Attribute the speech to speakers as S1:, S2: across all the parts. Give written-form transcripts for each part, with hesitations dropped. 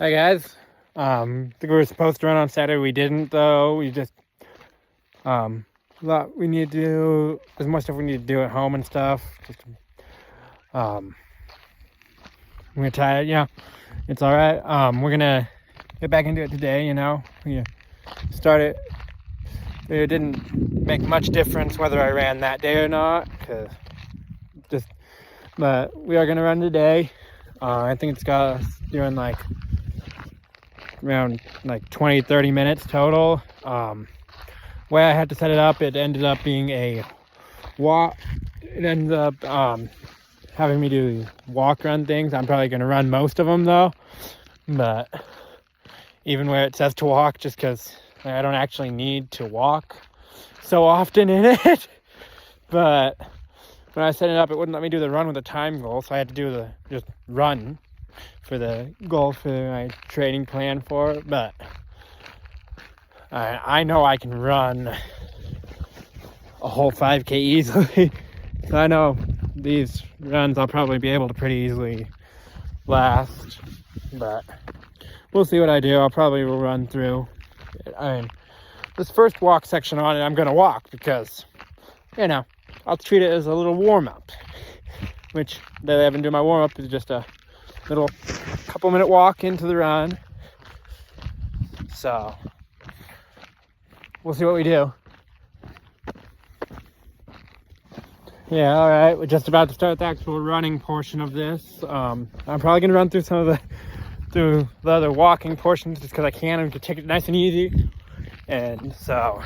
S1: Hi guys. I think we were supposed to run on Saturday. We didn't though. We just we need to do. There's more stuff we need to do at home and stuff. Just I'm gonna try it. It's all right. We're gonna get back into it today. We start it. It didn't make much difference whether I ran that day or not, but we are gonna run today. I think it's got us doing like around 20-30 minutes total. Way I had to set it up, it ended up being a walk. It ended up having me do walk run things. I'm probably going to run most of them though, but even where it says to walk, just because I don't actually need to walk so often in it. But when I set it up, it wouldn't let me do the run with a time goal, so I had to do the just run for the goal for my training plan for it. But I know I can run a whole 5K easily. So I know these runs I'll probably be able to pretty easily last, but we'll see what I do. I'll probably will run through. This first walk section on it, I'm gonna walk because, I'll treat it as a little warm-up, which they haven't done. My warm-up is just a little couple minute walk into the run. So we'll see what we do. Yeah, all right. We're just about to start the actual running portion of this. I'm probably gonna run through through the other walking portions just because I can and to take it nice and easy. And so,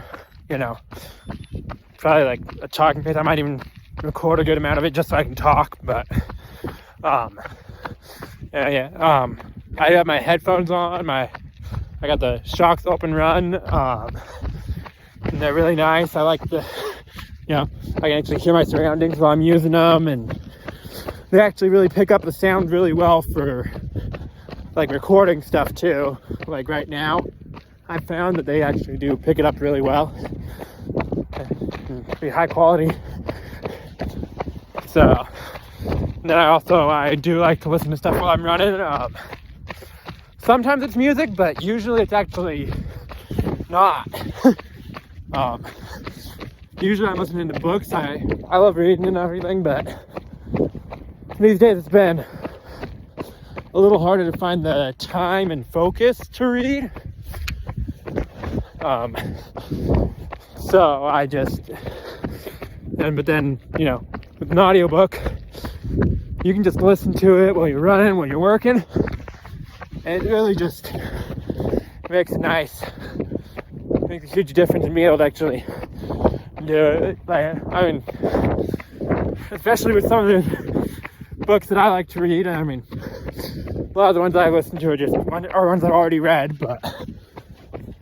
S1: probably like a talking pace. I might even record a good amount of it just so I can talk. But I have my headphones on. I got the Shocks Open Run. And they're really nice. I like I can actually hear my surroundings while I'm using them, and they actually really pick up the sound really well for like recording stuff too. Like right now, I found that they actually do pick it up really well. Pretty high quality. So then I do like to listen to stuff while I'm running. Sometimes it's music, but usually it's actually not. Usually I'm listening to books. I love reading and everything, but these days it's been a little harder to find the time and focus to read. So I just, but then, with an audiobook, you can just listen to it while you're running, while you're working. And it really just makes it nice. Makes a huge difference in being able to actually do it. Especially with some of the books that I like to read. A lot of the ones I listen to are ones I've already read, but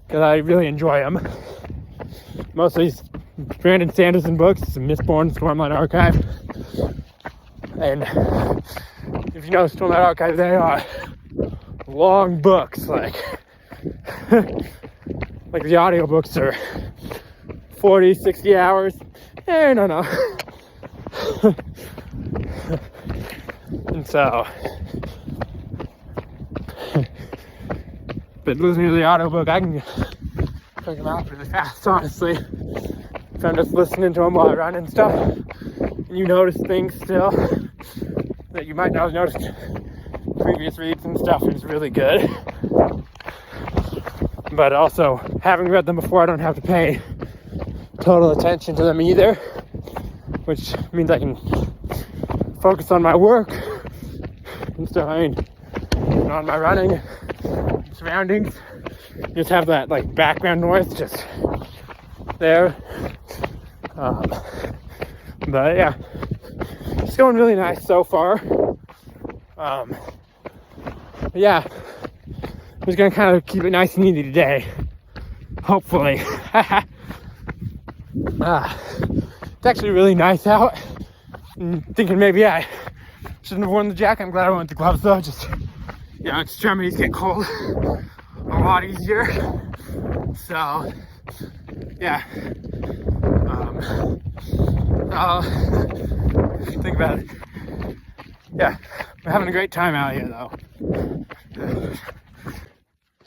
S1: because I really enjoy them. Most of these Brandon Sanderson books, Mistborn, Stormlight Archive. And if you know Stormlight Archive, they are long books. Like the audiobooks are 40, 60 hours. No. And so, but listening to the audiobook, I can pick them out really fast, honestly. If I'm just listening to them while I run and stuff, and you notice things still that you might not have noticed previous reads and stuff, is really good. But also, having read them before, I don't have to pay total attention to them either, which means I can focus on my work and stuff. On my running surroundings, just have that like background noise just there. But yeah, it's going really nice so far. Yeah, I'm just gonna kind of keep it nice and easy today, hopefully. It's actually really nice out. I'm thinking maybe I shouldn't have worn the jacket. I'm glad I went with the gloves though. Just, extremities get cold a lot easier. So, yeah. Think about it. Yeah, we're having a great time out here though.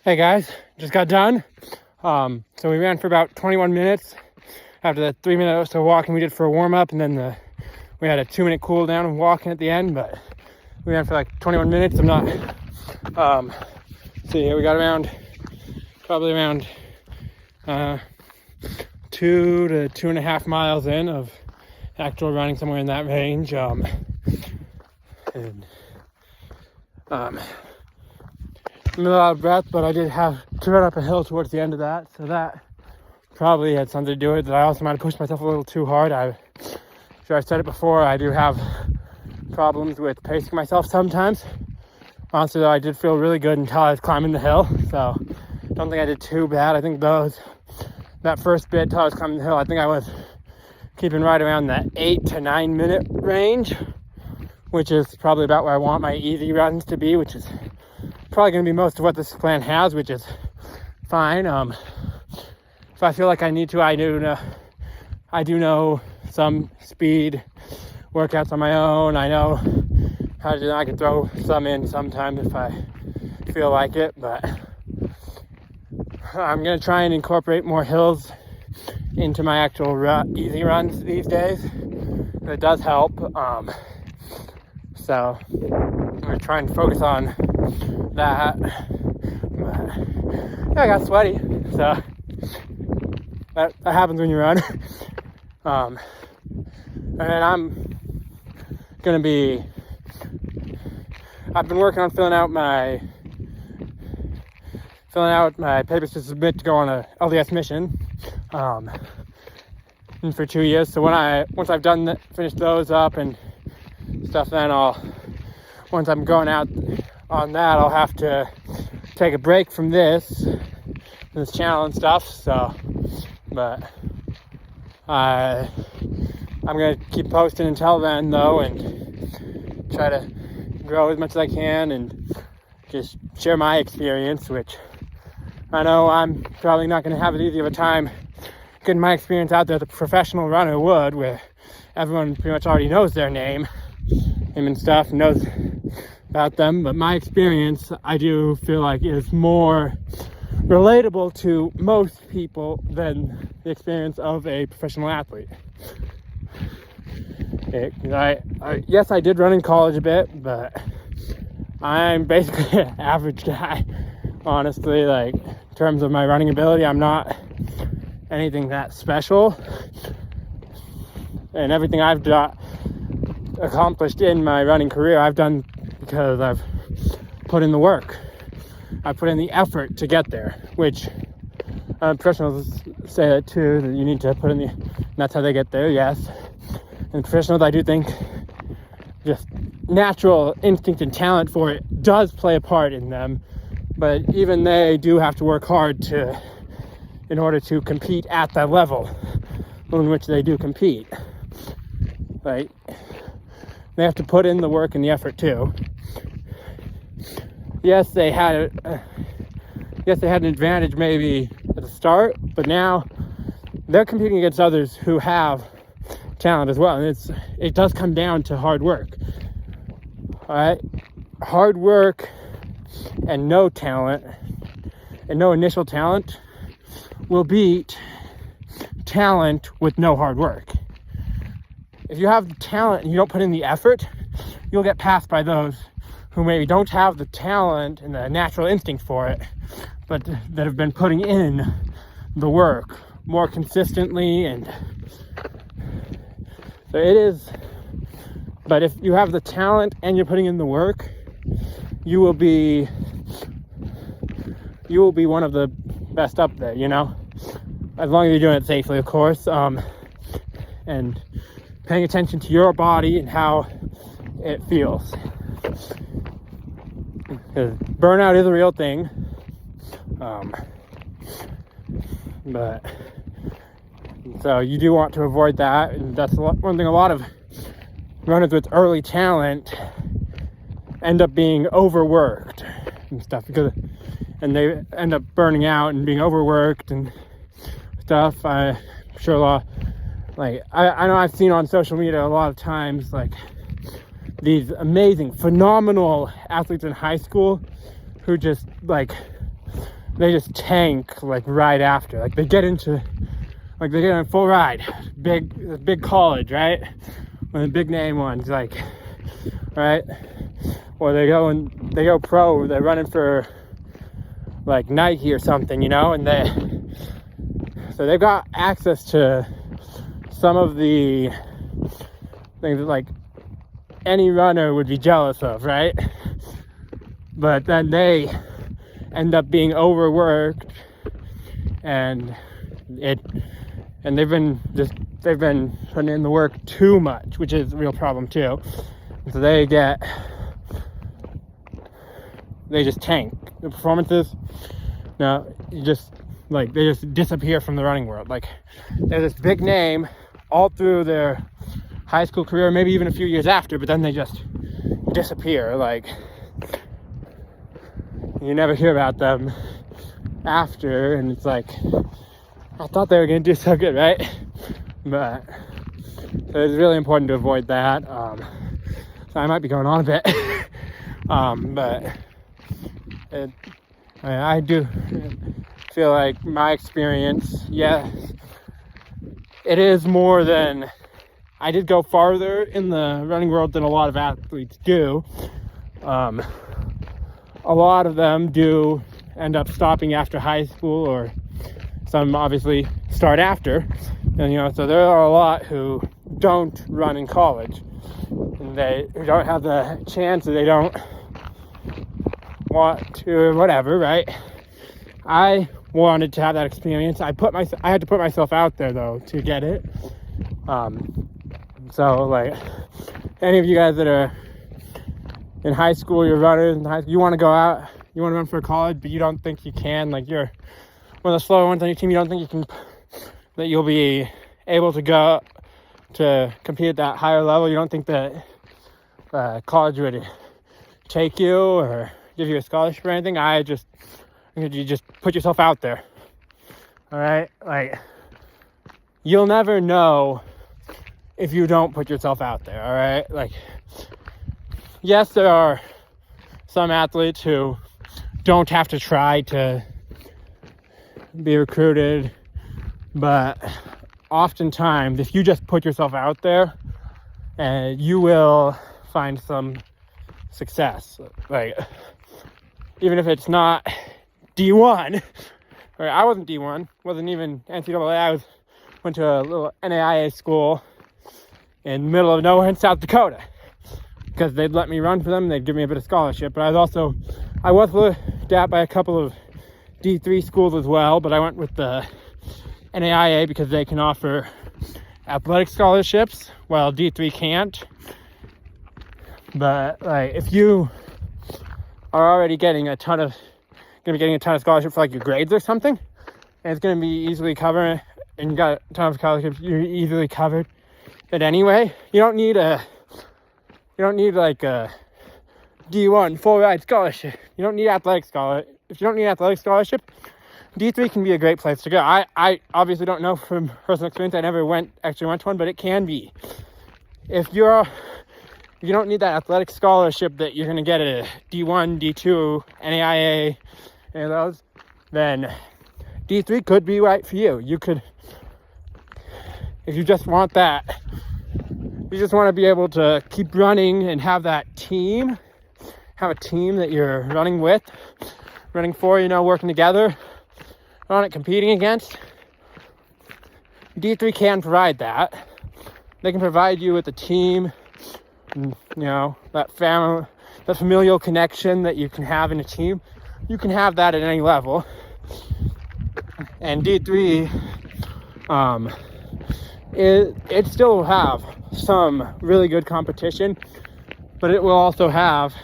S1: Hey guys, just got done. So we ran for about 21 minutes after the 3 minute or so walking we did for a warm up, and then we had a 2 minute cool down and walking at the end, but we ran for like 21 minutes. I'm not, see here, we got probably around 2 to 2.5 miles in of actual running, somewhere in that range. I'm out of breath, but I did have to run up a hill towards the end of that, so that probably had something to do with it. I also might have pushed myself a little too hard. I'm sure I said it before, I do have problems with pacing myself sometimes. Honestly though, I did feel really good until I was climbing the hill, so I don't think I did too bad. I think that first bit until I was climbing the hill, I think I was keeping right around that 8 to 9 minute range, which is probably about where I want my easy runs to be, which is probably going to be most of what this plan has, which is fine. If I feel like I need to, I do know some speed workouts on my own. I know how to do that. I can throw some in sometimes if I feel like it, but I'm going to try and incorporate more hills into my actual easy runs these days. It does help. So I'm going to try and focus on that. But, yeah, I got sweaty, so that happens when you run. And then I've been working on filling out my papers to submit to go on a LDS mission for 2 years. So once I've finished those up and stuff, then once I'm going out on that, I'll have to take a break from this channel and stuff. So, but I'm gonna keep posting until then though, and try to grow as much as I can and just share my experience, which I know I'm probably not gonna have as easy of a time getting my experience out there as a professional runner would, where everyone pretty much already knows their name and stuff, knows about them. But my experience, I do feel like, is more relatable to most people than the experience of a professional athlete. Yes, I did run in college a bit, but I'm basically an average guy, honestly. Like, in terms of my running ability, I'm not anything that special, and everything I've accomplished in my running career, I've done because I've put in the work. I put in the effort to get there, which professionals say that too, that you need to put in and that's how they get there, yes. And professionals, I do think just natural instinct and talent for it does play a part in them, but even they do have to work hard in order to compete at that level in which they do compete. Like, they have to put in the work and the effort too. Yes, they had an advantage maybe at the start, but now they're competing against others who have talent as well, and it does come down to hard work. All right, hard work and no talent and no initial talent will beat talent with no hard work. If you have the talent and you don't put in the effort, you'll get passed by those who maybe don't have the talent and the natural instinct for it, but that have been putting in the work more consistently. And so it is, but if you have the talent and you're putting in the work, you will be one of the best up there, you know, as long as you're doing it safely, of course, and paying attention to your body and how it feels. Because burnout is a real thing, but so you do want to avoid that, and that's one thing a lot of runners with early talent end up being overworked and stuff, and they end up burning out and being overworked and stuff. I'm sure a lot, like I know I've seen on social media a lot of times, like, these amazing, phenomenal athletes in high school who just, like, they just tank like right after. Like they get in a full ride, big college, right? One of the big name ones, like, right? Or they go pro, they're running for like Nike or something, and so they've got access to some of the things that like any runner would be jealous of, right? But then they end up being overworked, and they've been putting in the work too much, which is a real problem too. And so they just tank the performances. Now they just disappear from the running world. Like they're this big name all through their high school career, maybe even a few years after, but then they just disappear. Like you never hear about them after, and it's like, I thought they were going to do so good, right? But so it's really important to avoid that. So I might be going on a bit, but I do feel like my experience, yes, it is more than, I did go farther in the running world than a lot of athletes do. A lot of them do end up stopping after high school, or some obviously start after, and so there are a lot who don't run in college, and they don't have the chance, or they don't want to, or whatever, right? I wanted to have that experience. I had to put myself out there though to get it. So like any of you guys that are in high school, you're runners in high school, you want to go out, you want to run for college, but you don't think you can, like you're one of the slower ones on your team, you don't think that you'll be able to go to compete at that higher level, you don't think that college would take you or give you a scholarship or anything, you just put yourself out there. All right, like you'll never know if you don't put yourself out there. All right, like yes, there are some athletes who don't have to try to be recruited, but oftentimes if you just put yourself out there, you will find some success. Like even if it's not D1, or I wasn't D1, wasn't even NCAA, went to a little NAIA school in the middle of nowhere in South Dakota, because they'd let me run for them, they'd give me a bit of scholarship. But I was looked at by a couple of D3 schools as well, but I went with the NAIA because they can offer athletic scholarships while D3 can't. But like if you are already getting a ton of scholarships for like your grades or something, and it's going to be easily covered, and you got a ton of scholarships, you're easily covered it anyway. You don't need like a D1 full ride scholarship. You don't need athletic scholarship. If you don't need athletic scholarship, D3 can be a great place to go. I obviously don't know from personal experience. I never actually went to one, but it can be. If you don't need that athletic scholarship that you're going to get at a D1, D2, NAIA, any of those, then D3 could be right for you. You could, if you just want that, you just want to be able to keep running and have that team, have a team that you're running with, running for, working together on it, competing against. D3 can provide that. They can provide you with a team, that familial connection that you can have in a team. You can have that at any level. And D3, it still will have some really good competition, but it will also have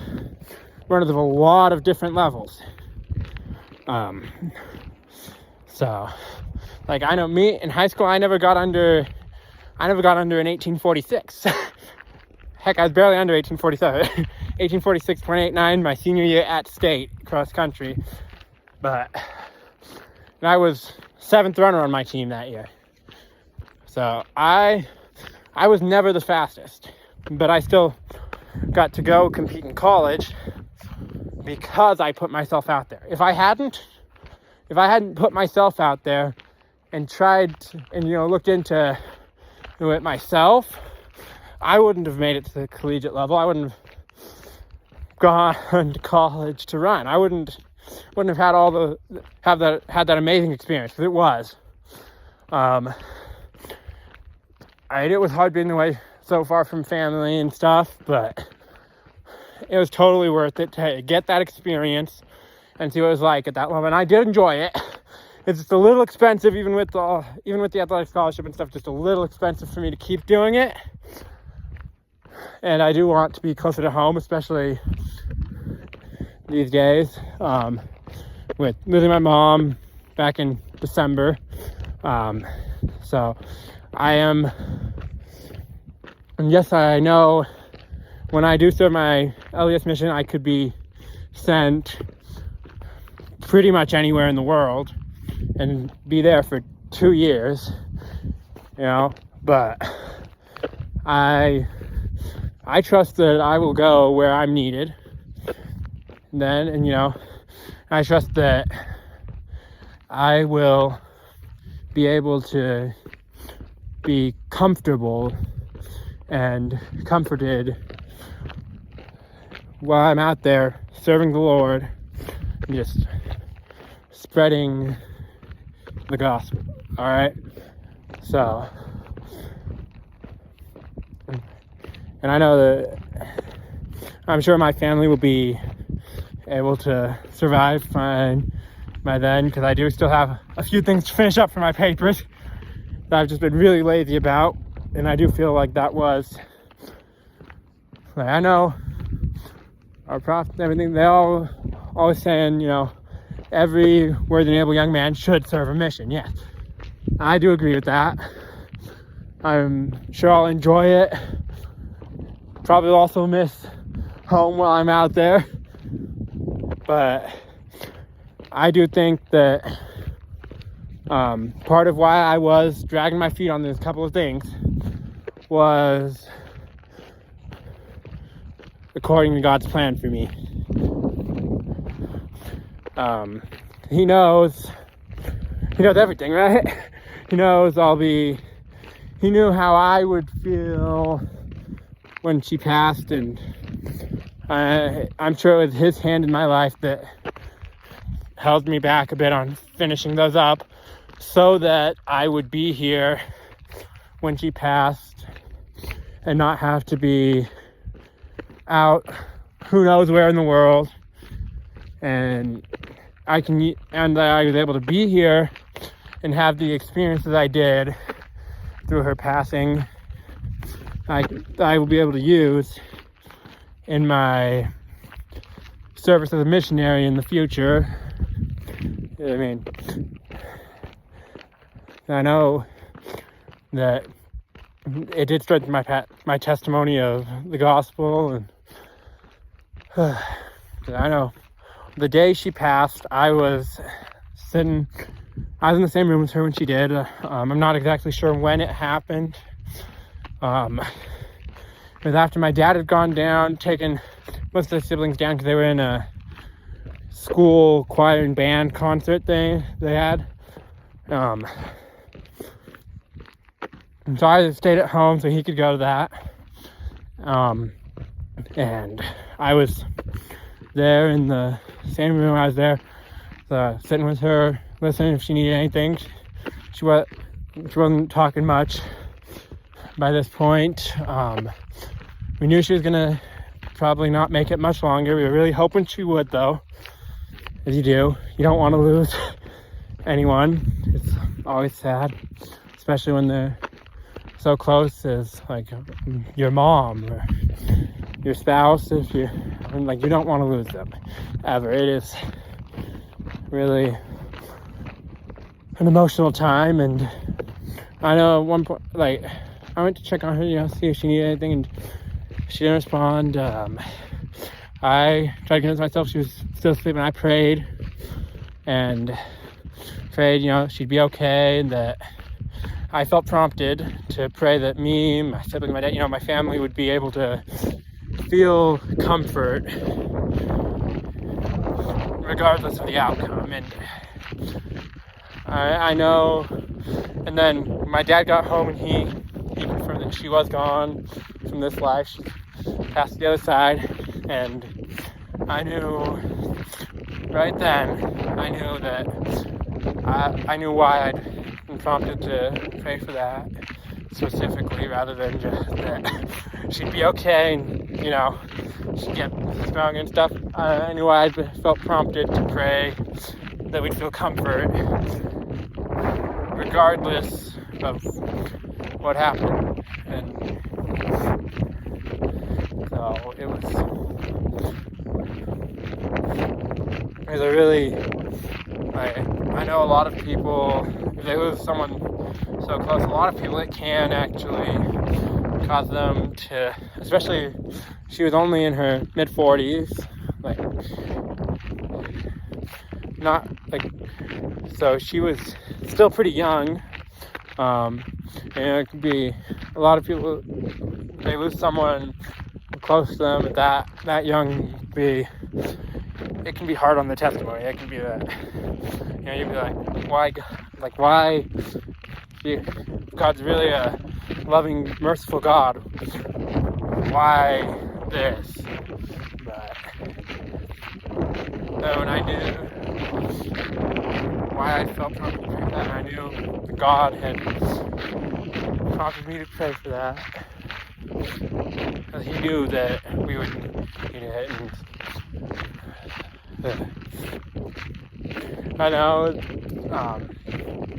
S1: runners of a lot of different levels. So like I know me in high school, I never got under an 1846. Heck, I was barely under 1847. 1846.89 my senior year at state cross country, but I was 7th runner on my team that year. So I was never the fastest, but I still got to go compete in college because I put myself out there. If I hadn't, if I hadn't put myself out there and tried to, and looked into it myself, I wouldn't have made it to the collegiate level. I wouldn't have gone to college to run. I wouldn't have had that amazing experience, because it was. It was hard being away so far from family and stuff, but it was totally worth it to get that experience and see what it was like at that level. And I did enjoy it. It's just a little expensive, even with the athletic scholarship and stuff, just a little expensive for me to keep doing it. And I do want to be closer to home, especially these days, with losing my mom back in December. So I am, and yes, I know when I do serve my LES mission, I could be sent pretty much anywhere in the world and be there for 2 years, but I trust that I will go where I'm needed then, and I trust that I will be able to be comfortable and comforted while I'm out there serving the Lord and just spreading the gospel. All right, so, and I know that I'm sure my family will be able to survive fine by then, because I do still have a few things to finish up for my papers that I've just been really lazy about. And I do feel like that was, I know our prof, everything, they all always saying, every worthy and able young man should serve a mission. Yes, I do agree with that. I'm sure I'll enjoy it. Probably also miss home while I'm out there. But I do think that part of why I was dragging my feet on this couple of things was according to God's plan for me. He knows everything, right? He knows he knew how I would feel when she passed, and I'm sure it was his hand in my life that held me back a bit on finishing those up so that I would be here when she passed and not have to be out who knows where in the world. And I was able to be here and have the experiences I did through her passing. I will be able to use in my service as a missionary in the future. I mean, I know that it did strengthen my testimony of the gospel, and I know the day she passed, I was in the same room as her when she did. I'm not exactly sure when it happened. It was after my dad had gone down, taken most of the siblings down because they were in a school choir and band concert they had. And so I stayed at home so he could go to that. And I was there in the same room I was there, sitting with her, listening if she needed anything. She wasn't talking much by this point. We knew she was gonna probably not make it much longer. We were really hoping she would, though. As you do, you don't want to lose anyone. It's always sad, especially when they're so close as like your mom or your spouse. You don't want to lose them ever. It is really an emotional time. And I know at one point, I went to check on her, see if she needed anything, and she didn't respond. I tried to convince myself she was still sleeping. I prayed and prayed, she'd be okay, and that I felt prompted to pray that me, my sibling, my dad, my family would be able to feel comfort regardless of the outcome. And I know. And then my dad got home and he confirmed that she was gone from this life. She passed to the other side. And I knew right then, I knew that I knew why I'd been prompted to pray for that specifically, rather than just that she'd be okay and, you know, she'd get strong and stuff. I knew why I felt prompted to pray that we'd feel comfort regardless of what happened. And so it was a really, I know a lot of people, if they lose someone so close, a lot of people, it can actually cause them to, especially, she was only in her mid-40s, like, not, like, so she was still pretty young, and it could be, a lot of people, they lose someone close to them at that young, it can be hard on the testimony. It can be that, you know, you'd be like, why, God's really a loving, merciful God. Why this? But when I knew why I felt prompted to pray for that, I knew that God had prompted me to pray for that. Because He knew that we would need it. And I know,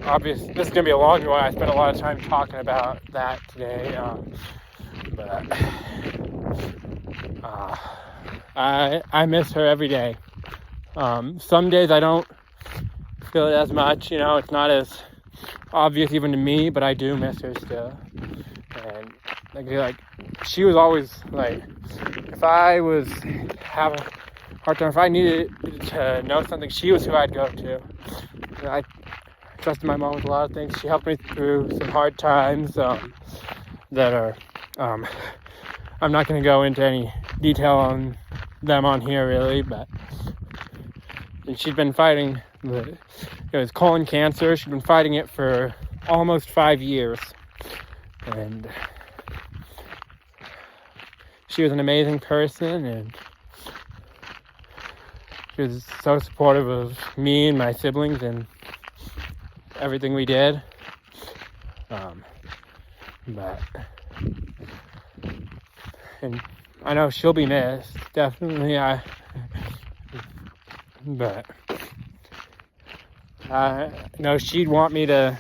S1: obviously, this is going to be a long one. I spent a lot of time talking about that today, but I miss her every day. Some days I don't feel it as much, you know, it's not as obvious even to me, but I do miss her still. And like she was always like, if I was having a hard time, if I needed to know something, she was who I'd go to. I trusted my mom with a lot of things. She helped me through some hard times that are, I'm not going to go into any detail on them on here really, but and she'd been fighting it was colon cancer. She'd been fighting it for almost 5 years, and she was an amazing person, and she was so supportive of me and my siblings and everything we did. But and I know she'll be missed, definitely. But I know she'd want me to.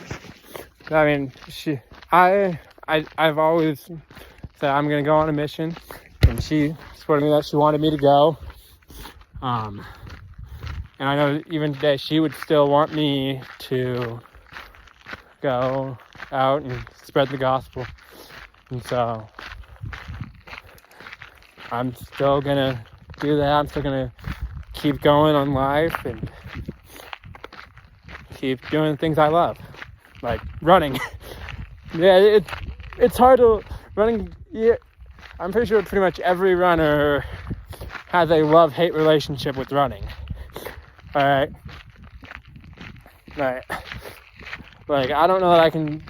S1: I mean, I've always said I'm gonna go on a mission, and she supported me that she wanted me to go. And I know even today she would still want me to go out and spread the gospel. And so I'm still gonna do that. I'm still gonna keep going on life and keep doing the things I love, like running. Yeah, it's hard to running. Yeah, I'm pretty sure pretty much every runner has a love-hate relationship with running. All right. Like I don't know that I can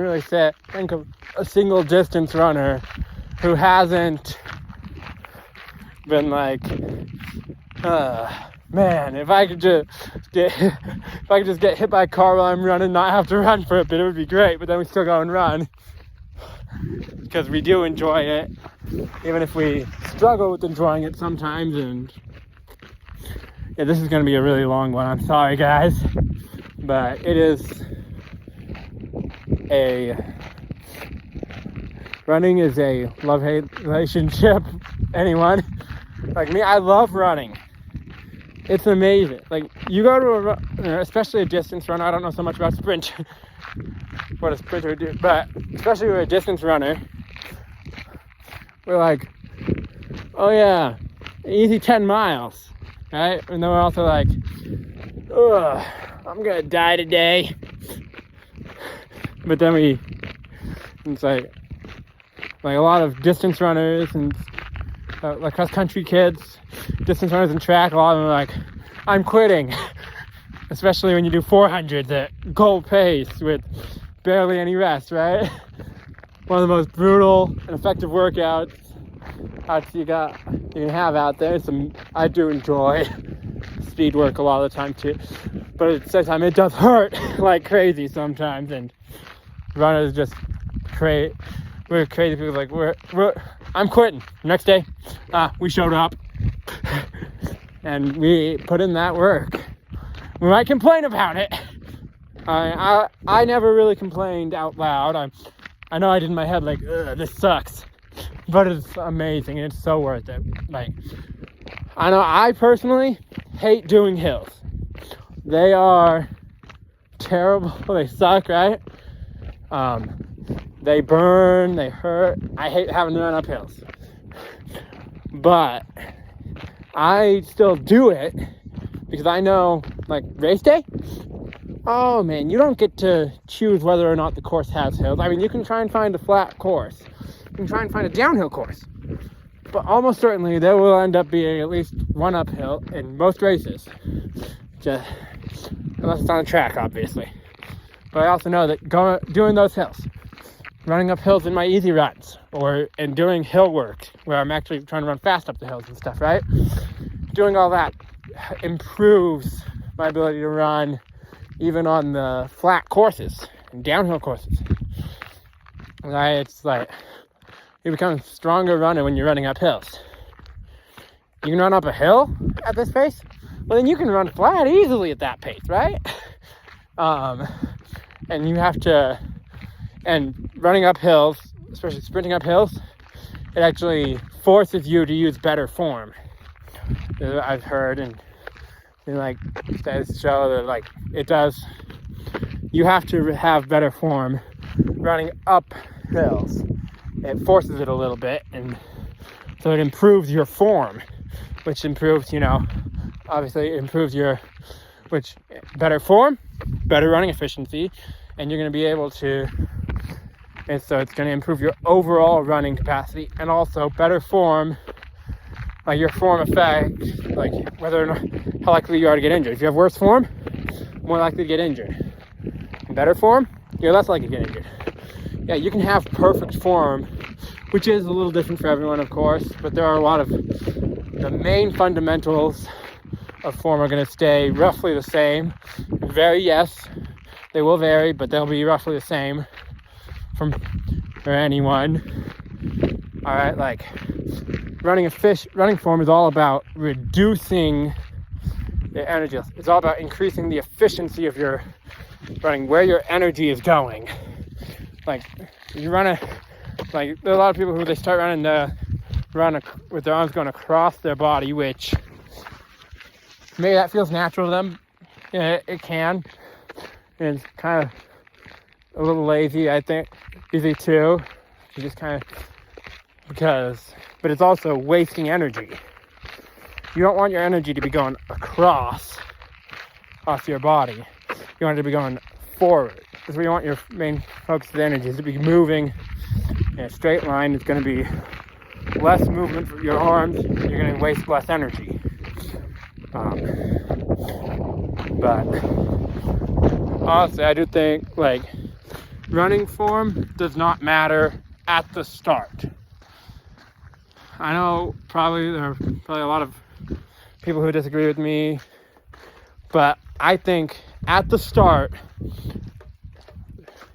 S1: really think of a single distance runner who hasn't been like, man, if I could just get hit by a car while I'm running, not have to run for a bit, it would be great. But then we still go and run because we do enjoy it, even if we struggle with enjoying it sometimes. And yeah, this is going to be a really long one. I'm sorry, guys, but it is running is a love-hate relationship. Anyone like me, I love running. It's amazing. Like, you go to especially a distance runner. I don't know so much about sprint, what a sprinter would do, but especially with a distance runner, we're like, oh yeah, easy 10 miles, right? And then we're also like, ugh, I'm gonna die today. But then it's like a lot of distance runners and like cross country kids, distance runners and track, a lot of them are like, I'm quitting. especially when you do 400s at goal pace with barely any rest, right? One of the most brutal and effective workouts you can have out there. I do enjoy speed work a lot of the time too, but at the same time it does hurt like crazy sometimes, and runners just we're crazy people. Like I'm quitting. Next day, we showed up and we put in that work. We might complain about it. I never really complained out loud. I know I did in my head like, this sucks, but it's amazing and it's so worth it. Like, I know I personally hate doing hills. They are terrible. They suck, right? They burn, they hurt. I hate having to run up hills. But I still do it because I know, like, race day, oh man, you don't get to choose whether or not the course has hills. I mean, you can try and find a flat course. You can try and find a downhill course. But almost certainly there will end up being at least one uphill in most races. Just, unless it's on a track, obviously. But I also know that doing those hills, running up hills in my easy runs, and doing hill work where I'm actually trying to run fast up the hills and stuff, right? Doing all that improves my ability to run even on the flat courses and downhill courses. Right? It's like you become a stronger runner when you're running up hills. You can run up a hill at this pace, well then you can run flat easily at that pace, right? And running up hills, especially sprinting up hills, it actually forces you to use better form. I've heard and like studies show that like it does. You have to have better form running up hills. It forces it a little bit, and so it improves your form, which improves, obviously improves which better form, better running efficiency, and you're going to be able to. And so it's going to improve your overall running capacity, and also better form, like your form effect, like whether or not, how likely you are to get injured. If you have worse form, more likely to get injured. Better form, you're less likely to get injured. Yeah, you can have perfect form, which is a little different for everyone, of course, but there are a lot of the main fundamentals of form are going to stay roughly the same. Yes, they will vary, but they'll be roughly the same for anyone. All right, like running form is all about reducing the energy. It's all about increasing the efficiency of your running, where your energy is going. Like there are a lot of people who they start running with their arms going across their body, which maybe that feels natural to them. Yeah, it can. And it's kind of a little lazy, I think. Easy too. You just kind of but it's also wasting energy. You don't want your energy to be going across your body. You want it to be going forward. That's where you want your main focus of the energy is to be moving in a straight line. It's going to be less movement for your arms. You're going to waste less energy. But honestly, I do think like running form does not matter at the start. I know there are probably a lot of people who disagree with me, but I think at the start,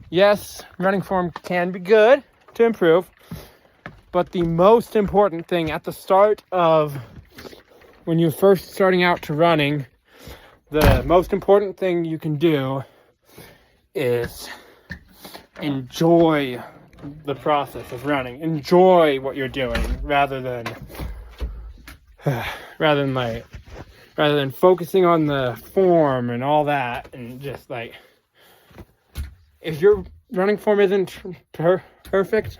S1: yes, running form can be good to improve, but the most important thing at the start of when you're first starting out to running, the most important thing you can do is enjoy the process of running. Enjoy what you're doing rather than focusing on the form and all that, and just like if your running form isn't perfect,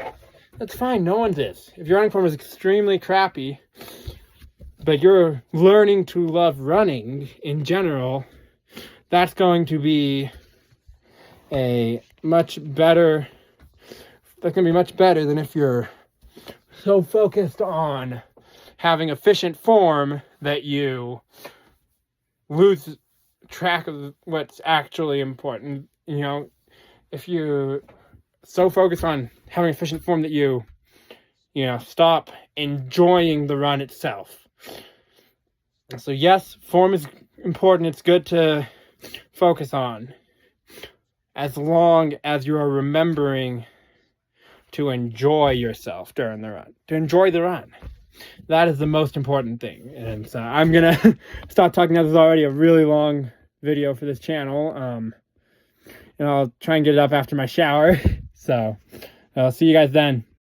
S1: that's fine. No one's is. If your running form is extremely crappy, but you're learning to love running in general, that's going to be much better than if you're so focused on having efficient form that you lose track of what's actually important. You know, if you so focus on having efficient form that you stop enjoying the run itself. So yes, form is important. It's good to focus on, as long as you are remembering to enjoy yourself during the run, to enjoy the run. That is the most important thing. And so I'm gonna stop talking now. This is already a really long video for this channel. And I'll try and get it up after my shower. So I'll see you guys then.